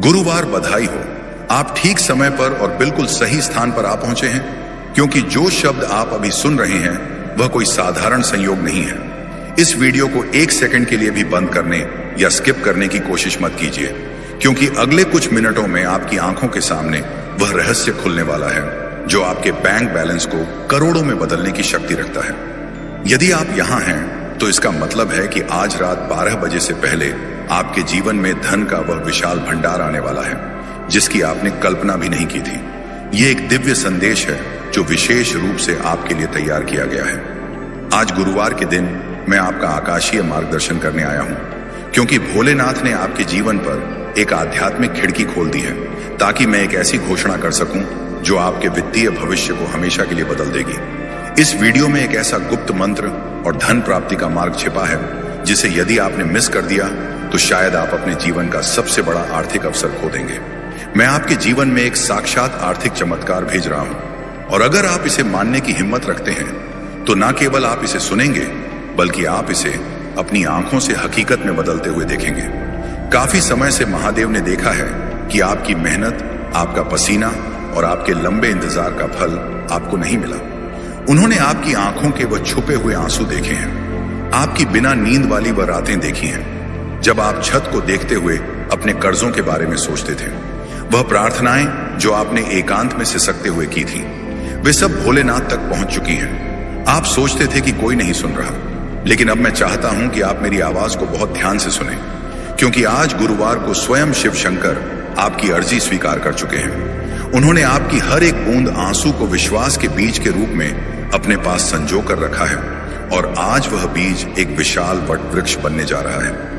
गुरुवार बधाई हो, आप ठीक समय पर और बिल्कुल सही स्थान पर आ पहुंचे हैं, क्योंकि जो शब्द आप अभी सुन रहे हैं वह कोई साधारण संयोग नहीं है। इस वीडियो को 1 सेकंड के लिए भी बंद करने या स्किप करने की कोशिश मत कीजिए, क्योंकि अगले कुछ मिनटों में आपकी आंखों के सामने वह रहस्य खुलने वाला है जो आपके बैंक बैलेंस को करोड़ों में बदलने की शक्ति रखता है। यदि आप यहां हैं तो इसका मतलब है कि आज रात 12 बजे से पहले आपके जीवन में धन का वह विशाल भंडार आने वाला है जिसकी आपने कल्पना भी नहीं की थी। यह एक दिव्य संदेश है जो विशेष रूप से आपके लिए तैयार किया गया है। आज गुरुवार के दिन मैं आपका आकाशीय मार्गदर्शन करने आया हूं, क्योंकि भोलेनाथ ने आपके जीवन पर एक आध्यात्मिक खिड़की खोल दी है, ताकि मैं एक ऐसी घोषणा कर सकूं जो आपके वित्तीय भविष्य को हमेशा के लिए बदल देगी। इस वीडियो में एक ऐसा गुप्त मंत्र और धन प्राप्ति का मार्ग छिपा है जिसे यदि आपने मिस कर दिया तो शायद आप अपने जीवन का सबसे बड़ा आर्थिक अवसर खो देंगे। मैं आपके जीवन में एक साक्षात आर्थिक चमत्कार भेज रहा हूं, और अगर आप इसे मानने की हिम्मत रखते हैं तो न केवल आप इसे सुनेंगे बल्कि आप इसे अपनी आंखों से हकीकत में बदलते हुए देखेंगे। काफी समय से महादेव ने देखा है कि आपकी मेहनत, आपका पसीना और आपके लंबे इंतजार का फल आपको नहीं मिला। उन्होंने आपकी आंखों के वह छुपे हुए आंसू देखे हैं, आपकी बिना नींद वाली वह रातें देखी हैं जब आप छत को देखते हुए अपने कर्जों के बारे में सोचते थे। वह प्रार्थनाएं जो आपने एकांत में सिसकते हुए की थी, वे सब भोलेनाथ तक पहुंच चुकी हैं। आप सोचते थे कि कोई नहीं सुन रहा, लेकिन अब मैं चाहता हूं कि आप मेरी आवाज को बहुत ध्यान से सुनें, क्योंकि आज गुरुवार को स्वयं शिव शंकर आपकी अर्जी स्वीकार कर चुके हैं। उन्होंने आपकी हर एक बूंद आंसू को विश्वास के बीज के रूप में अपने पास संजो कर रखा है, और आज वह बीज एक विशाल वट वृक्ष बनने जा रहा है।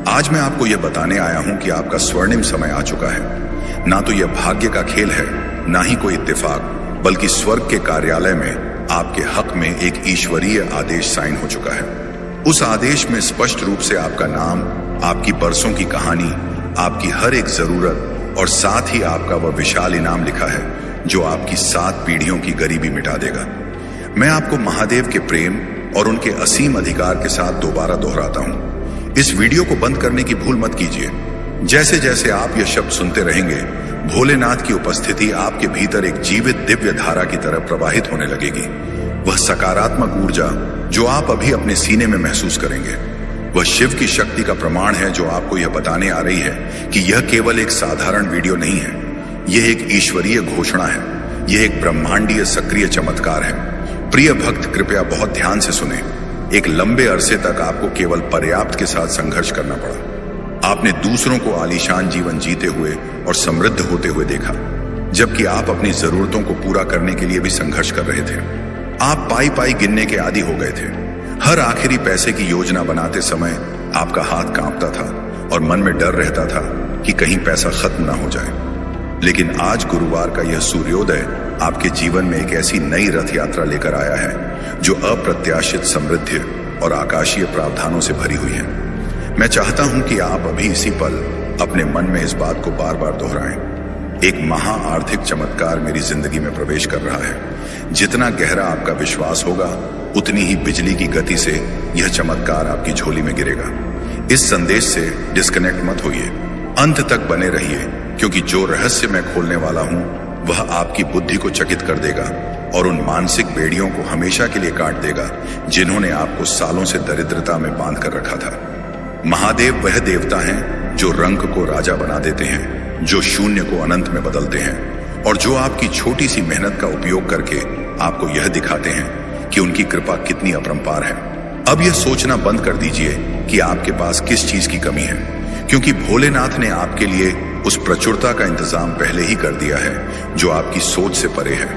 आज मैं आपको यह बताने आया हूं कि आपका स्वर्णिम समय आ चुका है। ना तो यह भाग्य का खेल है, ना ही कोई इत्तेफाक, बल्कि स्वर्ग के कार्यालय में आपके हक में एक ईश्वरीय आदेश साइन हो चुका है। उस आदेश में स्पष्ट रूप से आपका नाम, आपकी बरसों की कहानी, आपकी हर एक जरूरत और साथ ही आपका वह विशाल इनाम लिखा है जो आपकी 7 पीढ़ियों की गरीबी मिटा देगा। मैं आपको महादेव के प्रेम और उनके असीम अधिकार के साथ दोबारा दोहराता हूं, इस वीडियो को बंद करने की भूल मत कीजिए। जैसे जैसे आप यह शब्द सुनते रहेंगे, भोलेनाथ की उपस्थिति आपके भीतर एक जीवित दिव्य धारा की तरह प्रवाहित होने लगेगी। वह सकारात्मक ऊर्जा जो आप अभी अपने सीने में महसूस करेंगे, वह शिव की शक्ति का प्रमाण है जो आपको यह बताने आ रही है कि यह केवल एक साधारण वीडियो नहीं है, यह एक ईश्वरीय घोषणा है, यह एक ब्रह्मांडीय सक्रिय चमत्कार है। प्रिय भक्त, कृपया बहुत ध्यान से सुने। एक लंबे अरसे तक आपको केवल पर्याप्त के साथ संघर्ष करना पड़ा। आपने दूसरों को आलीशान जीवन जीते हुए और समृद्ध होते हुए देखा, जबकि आप अपनी जरूरतों को पूरा करने के लिए भी संघर्ष कर रहे थे। आप पाई पाई गिनने के आदी हो गए थे। हर आखिरी पैसे की योजना बनाते समय आपका हाथ कांपता था और मन में डर रहता था कि कहीं पैसा खत्म ना हो जाए। लेकिन आज गुरुवार का यह सूर्योदय आपके जीवन में एक ऐसी नई रथ यात्रा लेकर आया है जो अप्रत्याशित समृद्धि और आकाशीय प्रावधानों से भरी हुई है। मैं चाहता हूं कि आप अभी इसी पल अपने मन में इस बात को बार बार दोहराएं। एक महा आर्थिक चमत्कार मेरी जिंदगी में प्रवेश कर रहा है। जितना गहरा आपका विश्वास होगा, उतनी ही बिजली की गति से यह चमत्कार आपकी झोली में गिरेगा। इस संदेश से डिस्कनेक्ट मत होइए, अंत तक बने रहिए, क्योंकि जो रहस्य मैं खोलने वाला हूं वह आपकी बुद्धि को चकित कर देगा और उन मानसिक बेड़ियों को हमेशा के लिए काट देगा जिन्होंने आपको सालों से दरिद्रता में बांध कर रखा था। महादेव वह देवता हैं जो रंग को राजा बना देते हैं, जो शून्य को अनंत में बदलते हैं, और जो आपकी छोटी सी मेहनत का उपयोग करके आपको यह दिखाते हैं कि उनकी कृपा कितनी अपरंपार है। अब यह सोचना बंद कर दीजिए कि आपके पास किस चीज की कमी है, क्योंकि भोलेनाथ ने आपके लिए उस प्रचुरता का इंतजाम पहले ही कर दिया है जो आपकी सोच से परे है।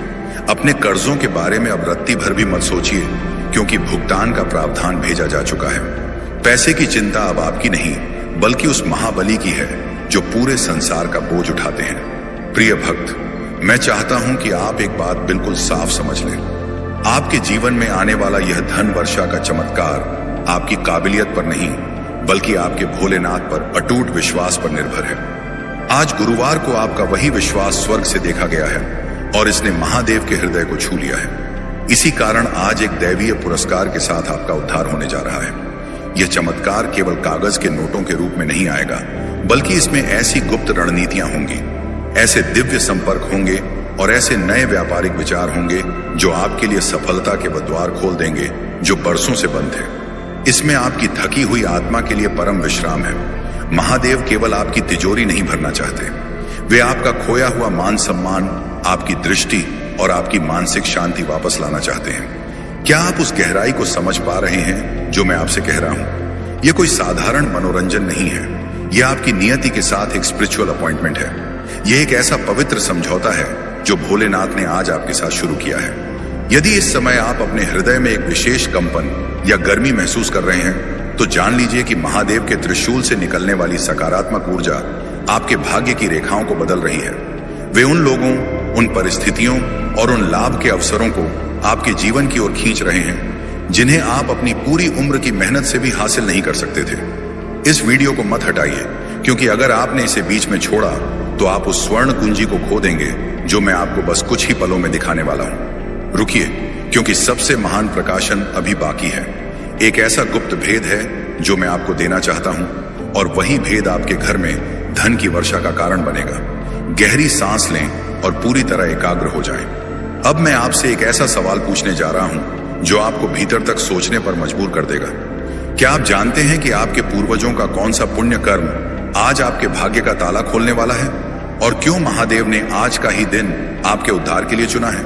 अपने कर्जों के बारे में अब रत्ती भर भी मत सोचिए, क्योंकि भुगतान का प्रावधान भेजा जा चुका है। पैसे की चिंता अब आपकी नहीं, बल्कि उस महाबली की है जो पूरे संसार का बोझ उठाते हैं। प्रिय भक्त, मैं चाहता हूं कि आप एक बात बिल्कुल साफ समझ लें। आपके जीवन में आने वाला यह धन वर्षा का चमत्कार आपकी काबिलियत पर नहीं, बल्कि आपके भोलेनाथ पर अटूट विश्वास पर निर्भर है। आज गुरुवार को आपका वही विश्वास स्वर्ग से देखा गया है और इसने महादेव के हृदय को छू लिया है। इसी कारण आज एक दैवीय पुरस्कार के साथ आपका उद्धार होने जा रहा है। यह चमत्कार केवल कागज के नोटों के रूप में नहीं आएगा, बल्कि इसमें ऐसी गुप्त रणनीतियां होंगी, ऐसे दिव्य संपर्क होंगे और ऐसे नए व्यापारिक विचार होंगे जो आपके लिए सफलता के द्वार खोल देंगे जो बरसों से बंद थे। इसमें आपकी थकी हुई आत्मा के लिए परम विश्राम है। महादेव केवल आपकी तिजोरी नहीं भरना चाहते, वे आपका खोया हुआ मान सम्मान, आपकी दृष्टि और आपकी मानसिक शांति वापस लाना चाहते हैं। क्या आप उस गहराई को समझ पा रहे हैं जो मैं आपसे कह रहा हूं? यह कोई साधारण मनोरंजन नहीं है, यह आपकी नियति के साथ एक स्पिरिचुअल अपॉइंटमेंट है। यह एक ऐसा पवित्र समझौता है जो भोलेनाथ ने आज आपके साथ शुरू किया है। यदि इस समय आप अपने हृदय में एक विशेष कंपन या गर्मी महसूस कर रहे हैं, तो जान लीजिए कि महादेव के त्रिशूल से निकलने वाली सकारात्मक ऊर्जा आपके भाग्य की रेखाओं को बदल रही है। वे उन लोगों, उन परिस्थितियों और उन लाभ के अवसरों को आपके जीवन की ओर खींच रहे हैं जिन्हें आप अपनी पूरी उम्र की मेहनत से भी हासिल नहीं कर सकते थे। इस वीडियो को मत हटाइए, क्योंकि अगर आपने इसे बीच में छोड़ा तो आप उस स्वर्ण कुंजी को खो देंगे जो मैं आपको बस कुछ ही पलों में दिखाने वाला हूं। रुकिए, क्योंकि सबसे महान प्रकाशन अभी बाकी है। एक ऐसा गुप्त भेद है जो मैं आपको देना चाहता हूं, और वही भेद आपके घर में धन की वर्षा का कारण बनेगा। गहरी सांस लें और पूरी तरह एकाग्र हो जाएं। अब मैं आपसे एक ऐसा सवाल पूछने जा रहा हूं जो आपको भीतर तक सोचने पर मजबूर कर देगा। क्या आप जानते हैं कि आपके पूर्वजों का कौन सा पुण्य कर्म आज आपके भाग्य का ताला खोलने वाला है, और क्यों महादेव ने आज का ही दिन आपके उद्धार के लिए चुना है?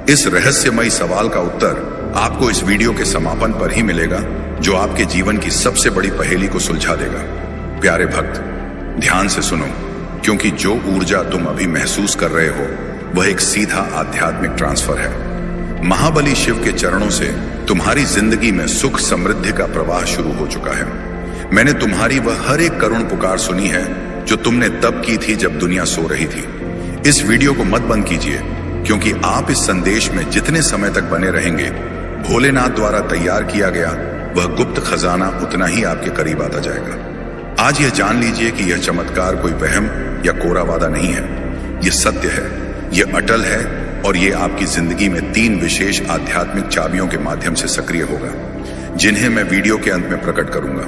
इस रहस्यमयी सवाल का उत्तर आपको इस वीडियो के समापन पर ही मिलेगा, जो आपके जीवन की सबसे बड़ी पहेली को सुलझा देगा। प्यारे भक्त, ध्यान से सुनो, क्योंकि जो ऊर्जा तुम अभी महसूस कर रहे हो वह एक सीधा आध्यात्मिक ट्रांसफर है। महाबली शिव के चरणों से तुम्हारी जिंदगी में सुख समृद्धि का प्रवाह शुरू हो चुका है। मैंने तुम्हारी वह हर एक करुण पुकार सुनी है जो तुमने तब की थी जब दुनिया सो रही थी। इस वीडियो को मत बंद कीजिए, क्योंकि आप इस संदेश में जितने समय तक बने रहेंगे, भोलेनाथ द्वारा तैयार किया गया वह गुप्त खजाना उतना ही आपके करीब आता जाएगा। आज यह जान लीजिए कि यह चमत्कार कोई वहम या कोरा वादा नहीं है। यह सत्य है, यह अटल है, और यह आपकी जिंदगी में 3 विशेष आध्यात्मिक चाबियों के माध्यम से सक्रिय होगा, जिन्हें मैं वीडियो के अंत में प्रकट करूंगा।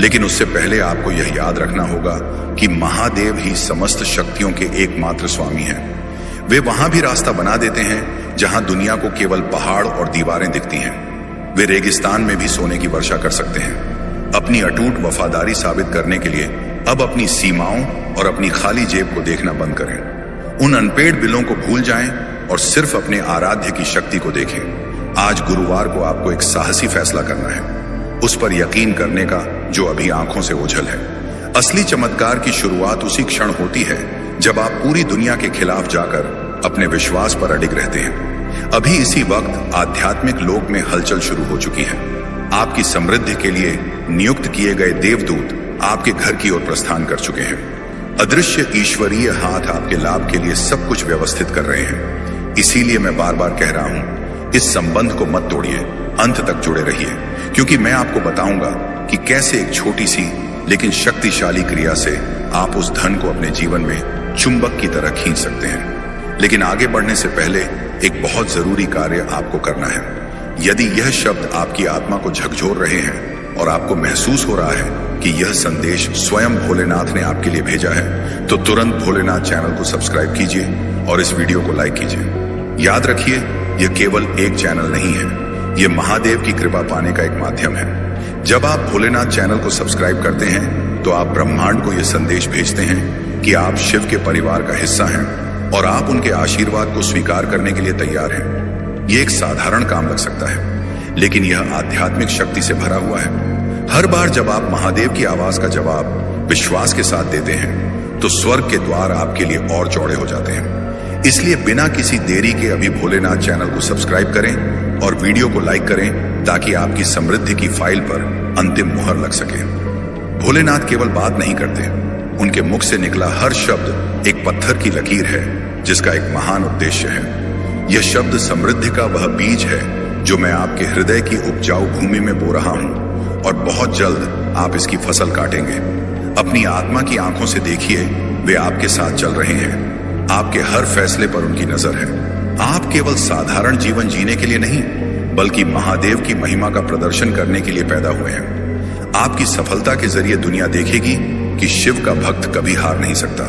लेकिन उससे पहले आपको यह याद रखना होगा कि महादेव ही समस्त शक्तियों के एकमात्र स्वामी हैं। वे वहां भी रास्ता बना देते हैं जहां दुनिया को केवल पहाड़ और दीवारें दिखती हैं। वे रेगिस्तान में भी सोने की वर्षा कर सकते हैं। अपनी अटूट वफादारी साबित करने के लिए अब अपनी सीमाओं और अपनी खाली जेब को देखना बंद करें। उन अनपेड़ बिलों को भूल जाएं और सिर्फ अपने आराध्य की शक्ति को देखें। आज गुरुवार को आपको एक साहसी फैसला करना है, उस पर यकीन करने का जो अभी आंखों से ओझल है। असली चमत्कार की शुरुआत उसी क्षण होती है जब आप पूरी दुनिया के खिलाफ जाकर अपने विश्वास पर अडिग रहते हैं। अभी इसी वक्त आध्यात्मिक लोक में हलचल शुरू हो चुकी है। आपकी समृद्धि के लिए नियुक्त किए गए देवदूत आपके घर की ओर प्रस्थान कर चुके हैं। अदृश्य ईश्वरीय हाथ आपके लाभ के लिए सब कुछ व्यवस्थित कर रहे हैं। इसीलिए मैं बार बार कह रहा हूं, इस संबंध को मत तोड़िए, अंत तक जुड़े रहिए, क्योंकि मैं आपको बताऊंगा कि कैसे एक छोटी सी लेकिन शक्तिशाली क्रिया से आप उस धन को अपने जीवन में चुंबक की तरह खींच सकते हैं। लेकिन आगे बढ़ने से पहले एक बहुत जरूरी कार्य आपको करना है। यदि यह शब्द आपकी आत्मा को झकझोर रहे हैं और आपको महसूस हो रहा है कि यह संदेश स्वयं भोलेनाथ ने आपके लिए भेजा है, तो तुरंत भोलेनाथ चैनल को सब्सक्राइब कीजिए और इस वीडियो को लाइक कीजिए। याद रखिए, यह केवल एक चैनल नहीं है, यह महादेव की कृपा पाने का एक माध्यम है। जब आप भोलेनाथ चैनल को सब्सक्राइब करते हैं तो आप ब्रह्मांड को यह संदेश भेजते हैं कि आप शिव के परिवार का हिस्सा हैं और आप उनके आशीर्वाद को स्वीकार करने के लिए तैयार हैं। यह एक साधारण काम लग सकता है, लेकिन यह आध्यात्मिक शक्ति से भरा हुआ है। हर बार जब आप महादेव की आवाज का जवाब विश्वास के साथ देते हैं, तो स्वर्ग के द्वार आपके लिए और चौड़े हो जाते हैं। इसलिए बिना किसी देरी के अभी भोलेनाथ चैनल को सब्सक्राइब करें और वीडियो को लाइक करें, ताकि आपकी समृद्धि की फाइल पर अंतिम मुहर लग सके। भोलेनाथ केवल बात नहीं करते, उनके मुख से निकला हर शब्द एक पत्थर की लकीर है जिसका एक महान उद्देश्य है। यह शब्द समृद्धि का वह बीज है जो मैं आपके हृदय की उपजाऊ भूमि में बो रहा हूं, और बहुत जल्द आप इसकी फसल काटेंगे। अपनी आत्मा की आंखों से देखिए, वे आपके साथ चल रहे हैं। आपके हर फैसले पर उनकी नजर है। आप केवल साधारण जीवन जीने के लिए नहीं, बल्कि महादेव की महिमा का प्रदर्शन करने के लिए पैदा हुए हैं। आपकी सफलता के जरिए दुनिया देखेगी कि शिव का भक्त कभी हार नहीं सकता।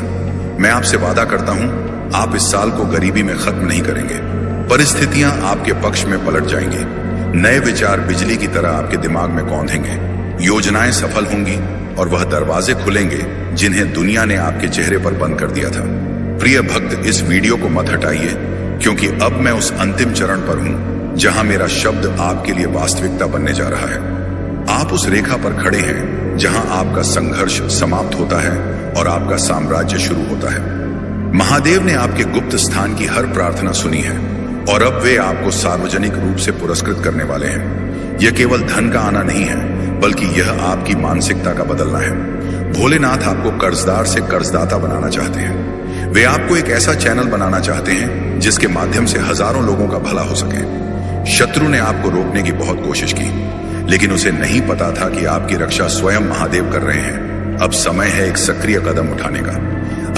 मैं आपसे वादा करता हूं, आप इस साल को गरीबी में खत्म नहीं करेंगे। परिस्थितियां आपके पक्ष में पलट जाएंगी। नए विचार बिजली की तरह आपके दिमाग में कौंधेंगे। योजनाएं सफल होंगी और वह दरवाजे खुलेंगे जिन्हें दुनिया ने आपके चेहरे पर बंद कर दिया था। प्रिय भक्त, इस वीडियो को मत हटाइए, क्योंकि अब मैं उस अंतिम चरण पर हूं जहां मेरा शब्द आपके लिए वास्तविकता बनने जा रहा है। आप उस रेखा पर खड़े हैं जहां आपका संघर्ष समाप्त होता है और आपका साम्राज्य शुरू होता है। महादेव ने आपके गुप्त स्थान की हर प्रार्थना सुनी है और अब वे आपको सार्वजनिक रूप से पुरस्कृत करने वाले हैं। यह केवल धन का आना नहीं है, बल्कि यह आपकी मानसिकता का बदलना है। भोलेनाथ आपको कर्जदार से कर्जदाता बनाना चाहते हैं। वे आपको एक ऐसा चैनल बनाना चाहते हैं जिसके माध्यम से हजारों लोगों का भला हो सके। शत्रु ने आपको रोकने की बहुत कोशिश की, लेकिन उसे नहीं पता था कि आपकी रक्षा स्वयं महादेव कर रहे हैं। अब समय है एक सक्रिय कदम उठाने का।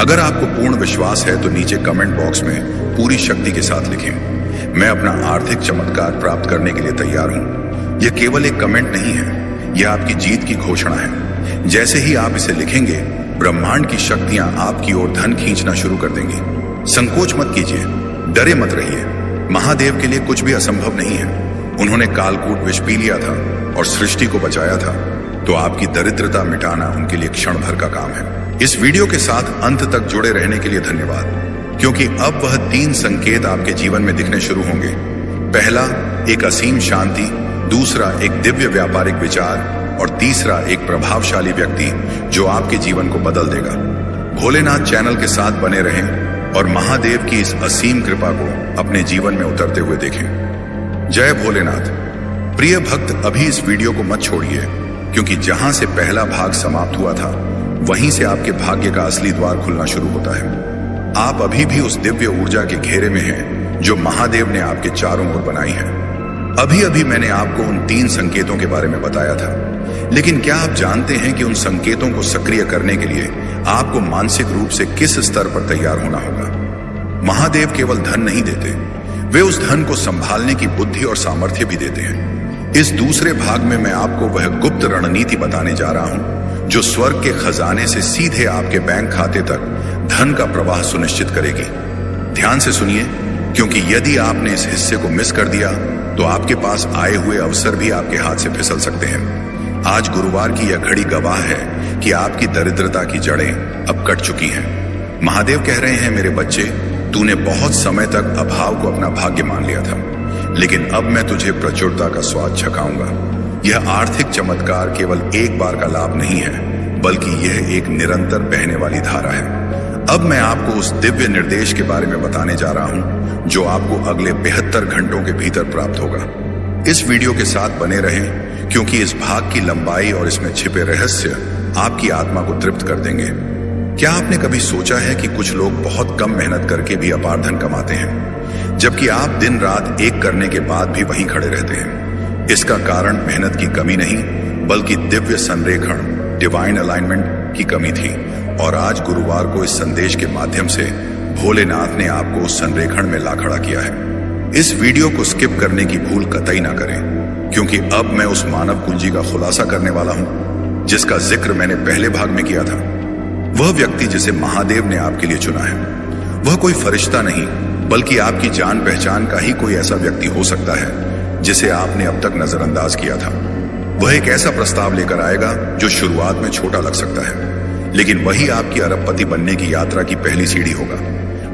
अगर आपको पूर्ण विश्वास है तो नीचे कमेंट बॉक्स में पूरी शक्ति के साथ लिखें, मैं अपना आर्थिक चमत्कार प्राप्त करने के लिए तैयार हूं। यह केवल एक कमेंट नहीं है, यह आपकी जीत की घोषणा है। जैसे ही आप इसे लिखेंगे, ब्रह्मांड की शक्तियां आपकी ओर धन खींचना शुरू कर देंगी। संकोच मत कीजिए, डरे मत रहिए। महादेव के लिए कुछ भी असंभव नहीं है। उन्होंने कालकूट विष पी लिया था और सृष्टि को बचाया था, तो आपकी दरिद्रता मिटाना उनके लिए क्षण भर का काम है। इस वीडियो के साथ अंत तक जुड़े रहने के लिए धन्यवाद, क्योंकि अब वह 3 संकेत आपके जीवन में दिखने शुरू होंगे। पहला, एक असीम शांति। दूसरा, एक दिव्य व्यापारिक विचार। और तीसरा, एक प्रभावशाली व्यक्ति जो आपके जीवन को बदल देगा। भोलेनाथ चैनल के साथ बने रहें और महादेव की इस असीम कृपा को अपने जीवन में उतरते हुए देखें। जय भोलेनाथ। प्रिय भक्त, अभी इस वीडियो को मत छोड़िए, क्योंकि जहां से पहला भाग समाप्त हुआ था, वहीं से आपके भाग्य का असली द्वार खुलना शुरू होता है। आप अभी भी उस दिव्य ऊर्जा के घेरे में हैं जो महादेव ने आपके चारों ओर बनाई है। अभी अभी मैंने आपको उन 3 संकेतों के बारे में बताया था, लेकिन क्या आप जानते हैं कि उन संकेतों को सक्रिय करने के लिए आपको मानसिक रूप से किस स्तर पर तैयार होना होगा? महादेव केवल धन नहीं देते, वे उस धन को संभालने की बुद्धि और सामर्थ्य भी देते हैं। इस दूसरे भाग में मैं आपको वह गुप्त रणनीति बताने जा रहा हूं जो स्वर्ग के खजाने से सीधे आपके बैंक खाते तक धन का प्रवाह सुनिश्चित करेगी। ध्यान से सुनिए, क्योंकि यदि आपने इस हिस्से को मिस कर दिया तो आपके पास आए हुए अवसर भी आपके हाथ से फिसल सकते हैं। आज गुरुवार की यह घड़ी गवाह है कि आपकी दरिद्रता की जड़ें अब कट चुकी हैं। महादेव कह रहे हैं, मेरे बच्चे, तूने बहुत समय तक अभाव को अपना भाग्य मान लिया था, लेकिन अब मैं तुझे प्रचुरता का स्वाद छकाऊंगा। यह आर्थिक चमत्कार केवल एक बार का लाभ नहीं है, बल्कि यह एक निरंतर बहने वाली धारा है। अब मैं आपको उस दिव्य निर्देश के बारे में बताने जा रहा हूं जो आपको अगले 72 घंटों के भीतर प्राप्त होगा। इस वीडियो के साथ बने रहें, क्योंकि इस भाग की लंबाई और इसमें छिपे रहस्य आपकी आत्मा को तृप्त कर देंगे। क्या आपने कभी सोचा है कि कुछ लोग बहुत कम मेहनत करके भी अपार धन कमाते हैं, जबकि आप दिन रात एक करने के बाद भी वहीं खड़े रहते हैं? इसका कारण मेहनत की कमी नहीं, बल्कि दिव्य संरेखण, डिवाइन अलाइनमेंट की कमी थी। और आज गुरुवार को इस संदेश के माध्यम से भोलेनाथ ने आपको उस संरेखण में ला खड़ा किया है। इस वीडियो को स्किप करने की भूल कतई ना करें, क्योंकि अब मैं उस मानव कुंजी का खुलासा करने वाला हूं जिसका जिक्र मैंने पहले भाग में किया था। वह व्यक्ति जिसे महादेव ने आपके लिए चुना है, वह कोई फरिश्ता नहीं, बल्कि आपकी जान पहचान का ही कोई ऐसा व्यक्ति हो सकता है जिसे आपने अब तक नजरअंदाज किया था। वह एक ऐसा प्रस्ताव लेकर आएगा जो शुरुआत में छोटा लग सकता है, लेकिन वही आपकी अरबपति बनने की यात्रा की पहली सीढ़ी होगा।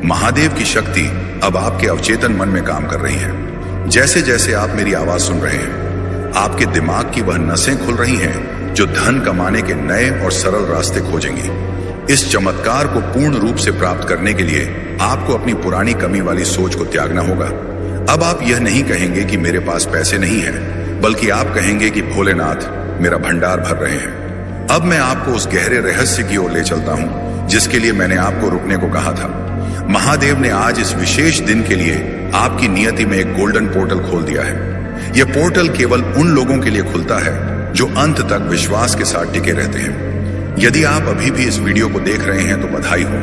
महादेव की शक्ति अब आपके अवचेतन मन में काम कर रही है। जैसे जैसे आप मेरी आवाज सुन रहे हैं, आपके दिमाग की वह नसें खुल रही हैं जो धन कमाने के नए और सरल रास्ते खोजेंगी। इस चमत्कार को पूर्ण रूप से प्राप्त करने के लिए आपको अपनी पुरानी कमी वाली सोच को त्यागना होगा। अब आप यह नहीं कहेंगे कि मेरे पास पैसे नहीं हैं, बल्कि आप कहेंगे कि भोलेनाथ मेरा भंडार भर रहे हैं। अब मैं आपको उस गहरे रहस्य की ओर ले चलता हूं जिसके लिए मैंने आपको रुकने को कहा था। महादेव ने आज इस विशेष दिन के लिए आपकी नियति में एक गोल्डन पोर्टल खोल दिया है। यह पोर्टल केवल उन लोगों के लिए खुलता है जो अंत तक विश्वास के साथ टिके रहते हैं। यदि आप अभी भी इस वीडियो को देख रहे हैं तो बधाई हो,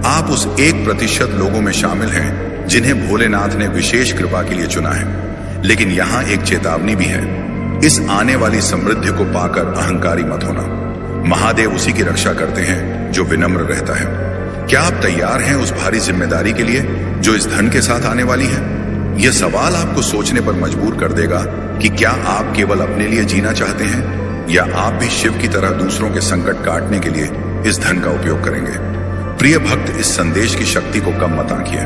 आप उस 1% लोगों में शामिल हैं जिन्हें भोलेनाथ ने विशेष कृपा के लिए चुना है। लेकिन यहाँ एक चेतावनी भी है, इस आने वाली समृद्धि को पाकर अहंकारी मत होना। महादेव उसी की रक्षा करते हैं जो विनम्र रहता है। क्या आप तैयार हैं उस भारी जिम्मेदारी के लिए जो इस धन के साथ आने वाली है? यह सवाल आपको सोचने पर मजबूर कर देगा कि क्या आप केवल अपने लिए जीना चाहते हैं या आप भी शिव की तरह दूसरों के संकट काटने के लिए इस धन का उपयोग करेंगे। प्रिय भक्त, इस संदेश की शक्ति को कम मत आंकिए।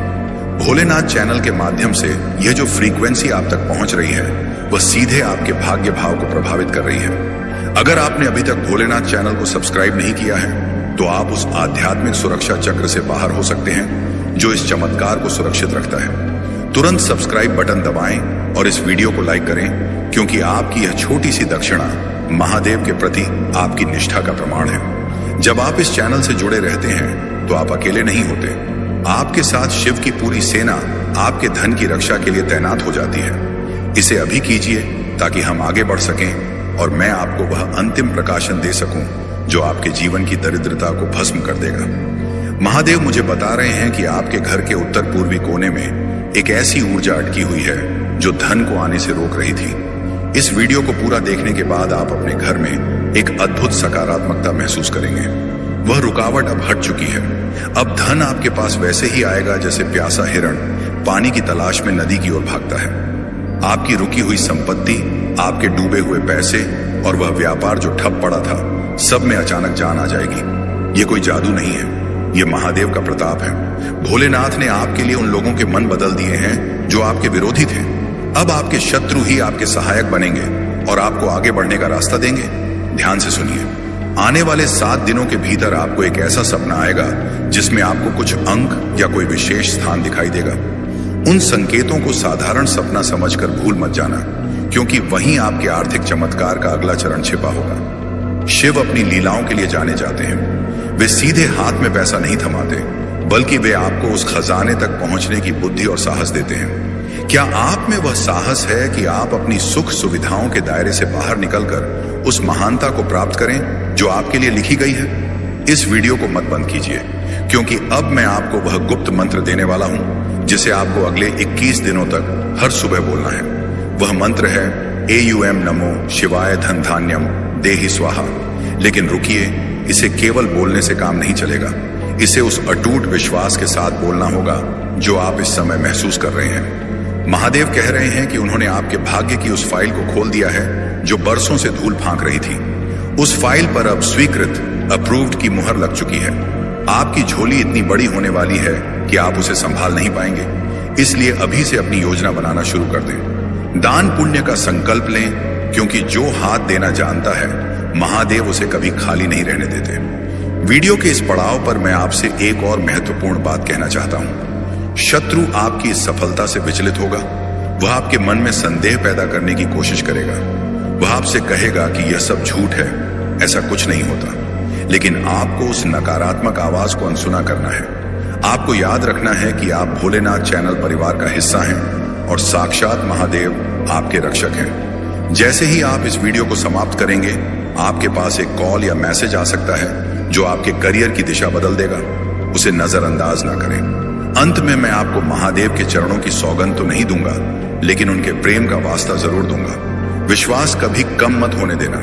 भोलेनाथ चैनल के माध्यम से यह जो फ्रीक्वेंसी आप तक पहुंच रही है वह सीधे आपके भाग्य भाव को प्रभावित कर रही है। अगर आपने अभी तक भोलेनाथ चैनल को सब्सक्राइब नहीं किया है तो आप उस आध्यात्मिक सुरक्षा चक्र से बाहर हो सकते हैं जो इस चमत्कार को सुरक्षित रखता है। तुरंत सब्सक्राइब बटन दबाएं और इस वीडियो को लाइक करें, क्योंकि आपकी यह छोटी सी दक्षिणा महादेव के प्रति आपकी निष्ठा का प्रमाण है। जब आप इस चैनल से जुड़े रहते हैं तो आप अकेले नहीं होते। आपके साथ शिव की पूरी सेना आपके धन की रक्षा के लिए तैनात हो जाती है। इसे अभी कीजिए ताकि हम आगे बढ़ सकें और मैं आपको वह अंतिम प्रकाशन दे सकूं जो आपके जीवन की दरिद्रता को भस्म कर देगा। महादेव मुझे बता रहे हैं कि आपके घर के उत्तर पूर्वी कोने में एक ऐसी ऊर्जा अटकी हुई है जो धन को आने से रोक रही थी। इस वीडियो को पूरा देखने के बाद आप अपने घर में एक अद्भुत सकारात्मकता महसूस करेंगे। वह रुकावट अब हट चुकी है। अब धन आपके पास वैसे ही आएगा जैसे प्यासा हिरण पानी की तलाश में नदी की ओर भागता है। आपकी रुकी हुई संपत्ति, आपके डूबे हुए पैसे और वह व्यापार जो ठप पड़ा था, सब में अचानक जान आ जाएगी। ये कोई जादू नहीं है, ये महादेव का प्रताप है। भोलेनाथ ने आपके लिए उन लोगों के मन बदल दिए हैं जो आपके विरोधी थे। अब आपके शत्रु ही आपके सहायक बनेंगे और आपको आगे बढ़ने का रास्ता देंगे। ध्यान से सुनिए, आने वाले 7 दिनों के भीतर आपको एक ऐसा सपना आएगा जिसमें आपको कुछ अंक या कोई विशेष स्थान दिखाई देगा। उन संकेतों को साधारण सपना समझकर भूल मत जाना, क्योंकि वहीं आपके आर्थिक चमत्कार का अगला चरण छिपा होगा। शिव अपनी लीलाओं के लिए जाने जाते हैं। वे सीधे हाथ में पैसा नहीं थमाते, बल्कि वे आपको उस खजाने तक पहुंचने की बुद्धि और साहस देते हैं। क्या आप में वह साहस है कि आप अपनी सुख सुविधाओं के दायरे से बाहर निकलकर उस महानता को प्राप्त करें जो आपके लिए लिखी गई है? इस वीडियो को मत बंद कीजिए, क्योंकि अब मैं आपको वह गुप्त मंत्र देने वाला हूं जिसे आपको अगले 21 दिनों तक हर सुबह बोलना है। वह मंत्र है AUM नमो शिवाय धन धान्यम देहि स्वाहा। लेकिन रुकिए, इसे केवल बोलने से काम नहीं चलेगा। इसे उस अटूट विश्वास के साथ बोलना होगा जो आप इस समय महसूस कर रहे हैं। महादेव कह रहे हैं कि उन्होंने आपके भाग्य की उस फाइल को खोल दिया है जो बरसों से धूल फांक रही थी। उस फाइल पर अब स्वीकृत अप्रूव्ड की मुहर लग चुकी है। आपकी झोली इतनी बड़ी होने वाली है कि आप उसे संभाल नहीं पाएंगे। इसलिए अभी से अपनी योजना बनाना शुरू कर दें। दान पुण्य का संकल्प लें, क्योंकि जो हाथ देना जानता है महादेव उसे कभी खाली नहीं रहने देते। वीडियो के इस पड़ाव पर मैं आपसे एक और महत्वपूर्ण बात कहना चाहता हूं। शत्रु आपकी इस सफलता से विचलित होगा। वह आपके मन में संदेह पैदा करने की कोशिश करेगा। वह आपसे कहेगा कि यह सब झूठ है, ऐसा कुछ नहीं होता। लेकिन आपको उस नकारात्मक आवाज को अनसुना करना है। आपको याद रखना है कि आप भोलेनाथ चैनल परिवार का हिस्सा हैं और साक्षात महादेव आपके रक्षक हैं। जैसे ही आप इस वीडियो को समाप्त करेंगे, आपके पास एक कॉल या मैसेज आ सकता है जो आपके करियर की दिशा बदल देगा। उसे नजरअंदाज ना करें। अंत में मैं आपको महादेव के चरणों की सौगंध तो नहीं दूंगा, लेकिन उनके प्रेम का वास्ता जरूर दूंगा। विश्वास कभी कम मत होने देना।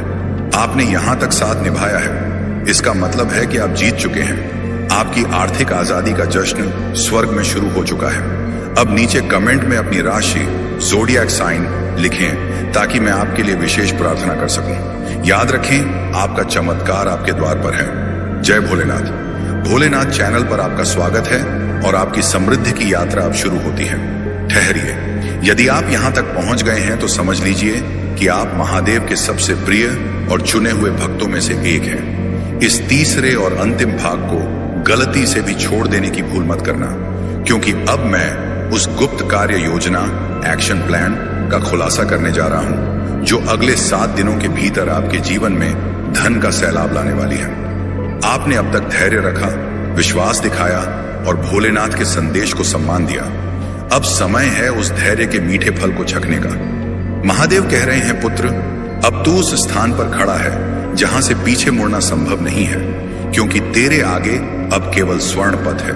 आपने यहां तक साथ निभाया है, इसका मतलब है कि आप जीत चुके हैं। आपकी आर्थिक आजादी का जश्न स्वर्ग में शुरू हो चुका है। अब नीचे कमेंट में अपनी राशि ज़ोडिएक साइन लिखें ताकि मैं आपके लिए विशेष प्रार्थना कर सकूं। याद रखें, आपका चमत्कार आपके द्वार पर है। जय भोलेनाथ। भोलेनाथ चैनल पर आपका स्वागत है और आपकी समृद्धि की यात्रा अब शुरू होती है। ठहरिए, यदि आप यहां तक पहुंच गए हैं तो समझ लीजिए कि आप महादेव के सबसे प्रिय और चुने हुए भक्तों में से एक हैं। इस तीसरे और अंतिम भाग को गलती से भी छोड़ देने की भूल मत करना, क्योंकि अब मैं उस गुप्त कार्य योजना एक्शन प्लान का खुलासा करने जा रहा हूं जो अगले 7 दिनों के भीतर आपके जीवन में धन का सैलाब लाने वाली है। आपने अब तक धैर्य रखा, विश्वास दिखाया और भोलेनाथ के संदेश को सम्मान दिया। अब समय है उस धैर्य के मीठे फल को चखने का। महादेव कह रहे हैं, पुत्र, अब तू उस स्थान पर खड़ा है जहां से पीछे मुड़ना संभव नहीं है, क्योंकि तेरे आगे अब केवल स्वर्ण पथ है।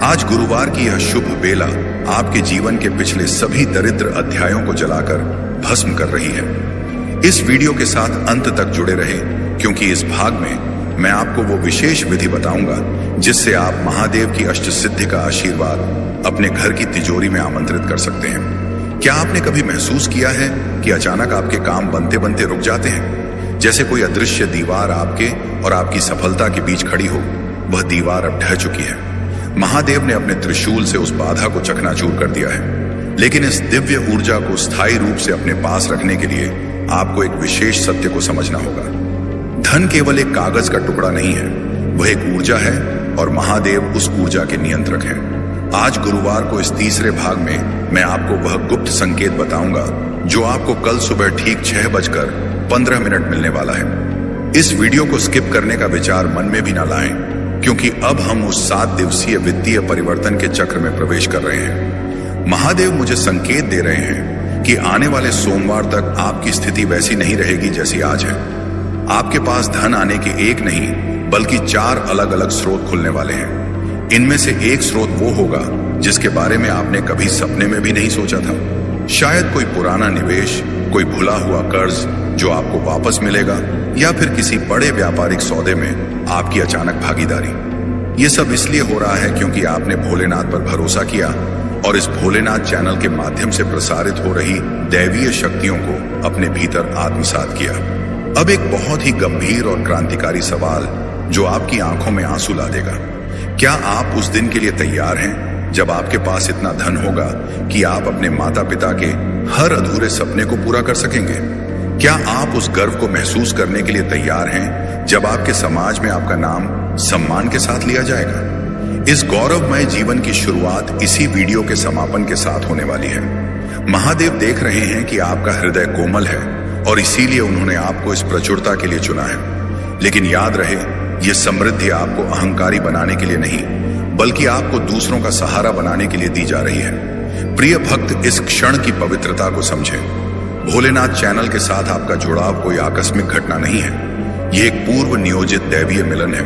आज गुरुवार की यह शुभ बेला आपके जीवन के पिछले सभी दरिद्र अध्यायों को जलाकर भस्म कर रही है। इस वीडियो के साथ अंत तक जुड़े रहे, क्योंकि इस भाग में मैं आपको वो विशेष विधि बताऊंगा जिससे आप महादेव की अष्ट सिद्धि का आशीर्वाद अपने घर की तिजोरी में आमंत्रित कर सकते हैं। क्या आपने कभी महसूस किया है कि अचानक आपके काम बनते बनते रुक जाते हैं? जैसे कोई अदृश्य दीवार आपके और आपकी सफलता के बीच खड़ी हो। वह दीवार अब ढह चुकी है। महादेव ने अपने त्रिशूल से उस बाधा को चकनाचूर कर दिया है। लेकिन इस दिव्य ऊर्जा को स्थायी रूप से अपने पास रखने के लिए आपको एक विशेष सत्य को समझना होगा। धन केवल एक कागज का टुकड़ा नहीं है, वह एक ऊर्जा है और महादेव उस ऊर्जा के नियंत्रक हैं। आज गुरुवार को इस तीसरे भाग में मैं आपको वह गुप्त संकेत बताऊंगा जो आपको कल सुबह ठीक 6:15 मिलने वाला है। इस वीडियो को स्किप करने का विचार मन में भी ना लाएं, क्योंकि अब हम उस 7 दिवसीय वित्तीय परिवर्तन के चक्र में प्रवेश कर रहे हैं। महादेव मुझे संकेत दे रहे हैं कि आने वाले सोमवार तक आपकी स्थिति वैसी नहीं रहेगी जैसी आज है। आपके पास धन आने के एक नहीं बल्कि 4 अलग अलग स्रोत खुलने वाले हैं। इनमें से एक स्रोत वो होगा जिसके बारे में आपने कभी सपने में भी नहीं सोचा था। शायद कोई पुराना निवेश, कोई भुला हुआ कर्ज जो आपको वापस मिलेगा, या फिर किसी बड़े व्यापारिक सौदे में आपकी अचानक भागीदारी। ये सब इसलिए हो रहा है क्योंकि आपने भोलेनाथ पर भरोसा किया और इस भोलेनाथ चैनल के माध्यम से प्रसारित हो रही दैवीय शक्तियों को अपने भीतर आत्मसात किया। अब एक बहुत ही गंभीर और क्रांतिकारी सवाल जो आपकी आंखों में आंसू ला देगा। क्या आप उस दिन के लिए तैयार हैं जब आपके पास इतना धन होगा कि आप अपने माता पिता के हर अधूरे सपने को पूरा कर सकेंगे? क्या आप उस गर्व को महसूस करने के लिए तैयार हैं जब आपके समाज में आपका नाम सम्मान के साथ लिया जाएगा? इस गौरवमय जीवन की शुरुआत इसी वीडियो के समापन के साथ होने वाली है। महादेव देख रहे हैं कि आपका हृदय कोमल है और इसीलिए उन्होंने आपको इस प्रचुरता के लिए चुना है। लेकिन याद रहे, यह समृद्धि आपको अहंकारी बनाने के लिए नहीं बल्कि आपको दूसरों का सहारा बनाने के लिए दी जा रही है। प्रिय भक्त, इस क्षण की पवित्रता को समझें। भोलेनाथ चैनल के साथ आपका जुड़ाव कोई आकस्मिक घटना नहीं है, यह एक पूर्व नियोजित दैवीय मिलन है।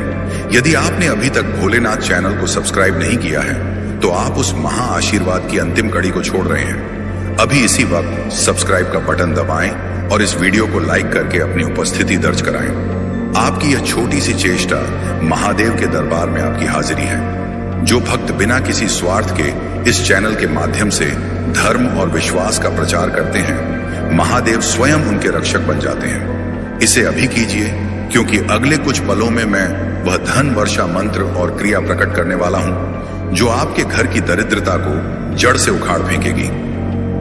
यदि आपने अभी तक भोलेनाथ चैनल को सब्सक्राइब नहीं किया है तो आप उस महा आशीर्वाद की अंतिम कड़ी को छोड़ रहे हैं। अभी इसी वक्त सब्सक्राइब का बटन दबाएं और इस वीडियो को लाइक करके अपनी उपस्थिति दर्ज कराएं। आपकी यह छोटी सी चेष्टा महादेव के दरबार में आपकी हाजिरी है। जो भक्त बिना किसी स्वार्थ के इस चैनल के माध्यम से धर्म और विश्वास का प्रचार करते हैं, महादेव स्वयं उनके रक्षक बन जाते हैं। इसे अभी कीजिए, क्योंकि अगले कुछ पलों में मैं वह धन वर्षा मंत्र और क्रिया प्रकट करने वाला हूं जो आपके घर की दरिद्रता को जड़ से उखाड़ फेंकेगी।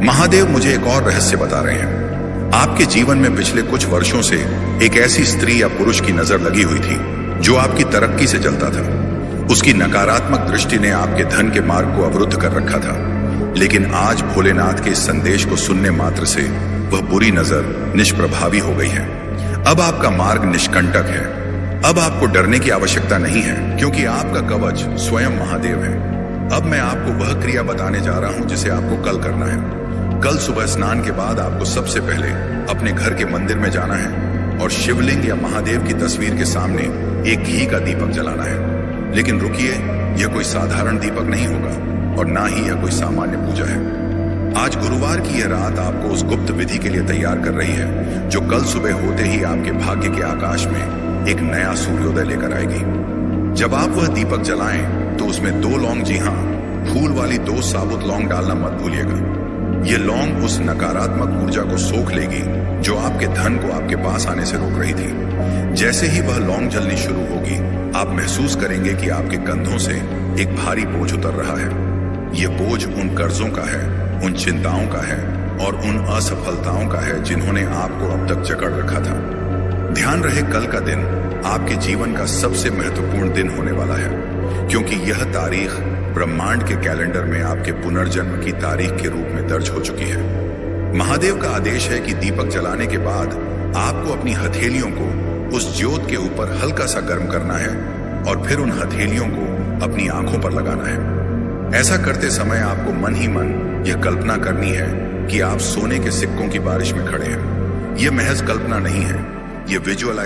महादेव मुझे एक और रहस्य बता रहे हैं। आपके जीवन में पिछले कुछ वर्षों से एक ऐसी स्त्री या पुरुष की नजर लगी हुई थी जो आपकी तरक्की से जलता था। उसकी नकारात्मक दृष्टि ने आपके धन के मार्ग को अवरुद्ध कर रखा था। लेकिन आज भोलेनाथ के इस संदेश को सुनने मात्र से वह बुरी नजर निष्प्रभावी हो गई है। अब आपका मार्ग निष्कंटक है। अब आपको डरने की आवश्यकता नहीं है, क्योंकि आपका कवच स्वयं महादेव है। अब मैं आपको वह क्रिया बताने जा रहा हूं जिसे आपको कल करना है। कल सुबह स्नान के बाद आपको सबसे पहले अपने घर के मंदिर में जाना है और शिवलिंग या महादेव की तस्वीर के सामने एक घी का दीपक जलाना है। लेकिन रुकिए, यह कोई साधारण दीपक नहीं होगा और ना ही यह कोई सामान्य पूजा है। आज गुरुवार की यह रात आपको उस गुप्त विधि के लिए तैयार कर रही है जो कल सुबह होते ही आपके भाग्य के आकाश में एक नया सूर्योदय लेकर आएगी। जब आप वह दीपक जलाएं तो उसमें 2 लौंग, जी हाँ, फूल वाली 2 साबुत लौंग डालना मत भूलिएगा। ये लौंग उस नकारात्मक ऊर्जा को सोख लेगी जो आपके धन को आपके पास आने से रोक रही थी। जैसे ही वह लौंग जलनी शुरू होगी, आप महसूस करेंगे कि आपके कंधों से एक भारी बोझ उतर रहा है। ये बोझ उन कर्जों का है, उन चिंताओं का है और उन असफलताओं का है जिन्होंने आपको अब तक जकड़ रखा था। ध्यान रहे, कल का दिन आपके जीवन का सबसे महत्वपूर्ण दिन होने वाला है, क्योंकि यह तारीख ब्रह्मांड के कैलेंडर में आपके पुनर्जन्म की तारीख के रूप में दर्ज हो चुकी है। महादेव का आदेश है कि दीपक जलाने के बाद आपको अपनी हथेलियों को उस ज्योत के ऊपर हल्का सा गर्म करना है और फिर उन हथेलियों को अपनी आंखों पर लगाना है। ऐसा करते समय आपको मन ही मन यह कल्पना करनी है कि आप सोने के सिक्कों की बारिश में खड़े हैं। यह महज कल्पना नहीं है, यह विजुअलाइज